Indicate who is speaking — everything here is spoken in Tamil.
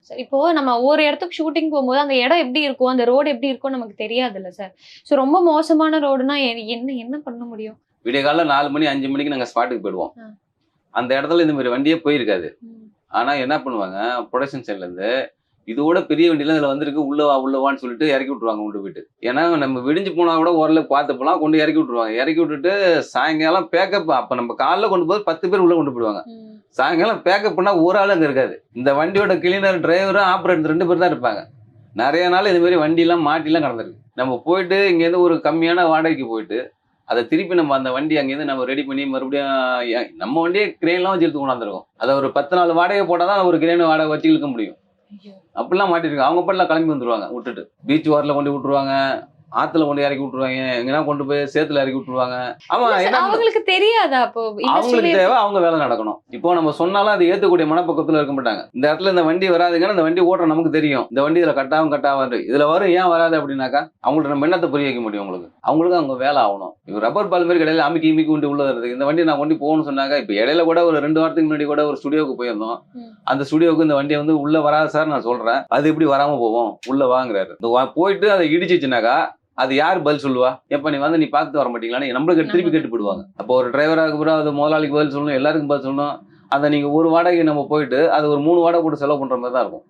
Speaker 1: சார் இப்போ நம்ம ஒரு இடத்துக்கு ஷூட்டிங் போகும்போது, அந்த இடம் எப்படி இருக்கும்? அந்த ரோடு எப்படி இருக்கும்னு நமக்கு தெரியாதுல்ல சார். ஸோ ரொம்ப மோசமான ரோடுனா என்ன என்ன பண்ண முடியும்?
Speaker 2: விடிய காலைல 4 மணி 5 மணிக்கு நாங்க ஸ்பாட்டுக்கு போயிடுவோம்.
Speaker 1: ஆ.
Speaker 2: அந்த இடத்துல இந்த மாரி வண்டியே போயிருக்காது.
Speaker 1: ம்.
Speaker 2: ஆனா என்ன பண்ணுவாங்க, புரொடக்ஷன் சைட்ல இருந்து இதோட பெரிய வண்டிலாம் இதுல வந்திருக்கு. உள்ள வா, உள்ள வான்னு சொல்லிட்டு இறக்கி விட்டுருவாங்க கொண்டு போயிட்டு. ஏன்னா நம்ம விடிஞ்சு போனா கூட ஓரளவுக்கு பார்த்து போலாம். கொண்டு இறக்கி விட்டுருவாங்க. இறக்கி விட்டுட்டு சாயங்காலம் பேக்கப் அப்ப நம்ம காலைல கொண்டு போய் 10 பேர் உள்ள கொண்டு போயிடுவாங்க.
Speaker 1: ம்.
Speaker 2: சாயங்காலம் பேக்கப் பண்ணா ஒரு ஆள் அங்க இருக்காது. இந்த வண்டியோட கிளீனர், டிரைவரும், ஆப்பரேட்டர் 2 பேர் தான் இருப்பாங்க. நெறைய நாள் இது மாரி வண்டிலாம் மாட்டிலாம் கடந்திருக்கு. நம்ம போயிட்டு இங்கேருந்து ஒரு கம்மியான வாடகைக்கு போயிட்டு, அத திருப்பி நம்ம அந்த வண்டி அங்கேருந்து நம்ம ரெடி பண்ணி மறுபடியும் நம்ம வண்டியே கிரேன்லாம் வச்சு எடுத்து கொண்டாந்துருக்கோம். அத ஒரு 10 நாள் வாடகை போட்டா தான் ஒரு கிரேன் வாடகை வச்சு இழுக்க முடியும்.
Speaker 1: ஐயோ!
Speaker 2: அப்படிலாம் மாட்டிருக்கு. அவங்க பாட்டுல கிளம்பி வந்துருவாங்க வுட்டுட்டு. பீச் ஓரத்துல கொண்டு விட்டுருவாங்க. ஆத்துல கொண்டு இறக்கி விட்டுருவாங்க. எங்கனா கொண்டு போய் சேத்துல இறக்கி விட்டுருவாங்க. ஆமா
Speaker 1: இல்ல சார்,
Speaker 2: என்ன
Speaker 1: அவங்களுக்கு தெரியாதா அப்போ?
Speaker 2: அவங்களுக்கு
Speaker 1: இண்டஸ்ட்ரியிலே
Speaker 2: தேவை அவங்க வேலை நடக்கணும். இப்போ நம்ம சொன்னாலும் அது ஏத்துக்கூடிய மனப்பக்குவத்துல இருக்க மாட்டாங்க. இந்த இடத்துல இந்த வண்டி வராதுங்கன்னு அந்த வண்டி ஓட்டுற நமக்கு தெரியும். இந்த வண்டி இதுல கட்டாவது. இதுல வரும் ஏன் வராது அப்படின்னாக்கா, அவங்கள்ட்ட நம்ம என்னத்த புரிய வைக்க முடியும் உங்களுக்கு? அவங்களுக்கு அவங்க வேலை ஆகணும். இப்ப ரப்பர் பால் மாதிரி கடையில அமுக்கி இமுக்கி கொண்டு உள்ள வருது. இந்த வண்டி நான் கொண்டு போகணும்னு சொன்னாக்க, இப்ப இடையில கூட ஒரு 2 வாரத்துக்கு முன்னாடி கூட ஒரு ஸ்டுடியோக்கு போயிருந்தோம்.
Speaker 1: ம்.
Speaker 2: அந்த ஸ்டுடியோக்கு இந்த வண்டியை வந்து உள்ள வராது சார் நான் சொல்றேன். அது எப்படி வராம போவோம்? உள்ள வாங்குறாரு. போயிட்டு அதை இடிச்சிச்சுனாக்கா அது யார் பதில் சொல்லுவா? எப்ப நீ பார்த்துட்டு வர மாட்டீங்களான்னு நம்மளுக்கு திருப்பி கேட்டு போயிடுவாங்க. அப்போ ஒரு டிரைவரா இருக்க அது முதலாளிக்கு பதில் சொல்லணும், எல்லாருக்கும் பதில் சொல்லணும். அந்த நீங்க ஒரு வாடகைக்கு நம்ம போயிட்டு அது ஒரு 3 வாடகை போட்டு செலவு பண்ற மாதிரி தான் இருக்கும்.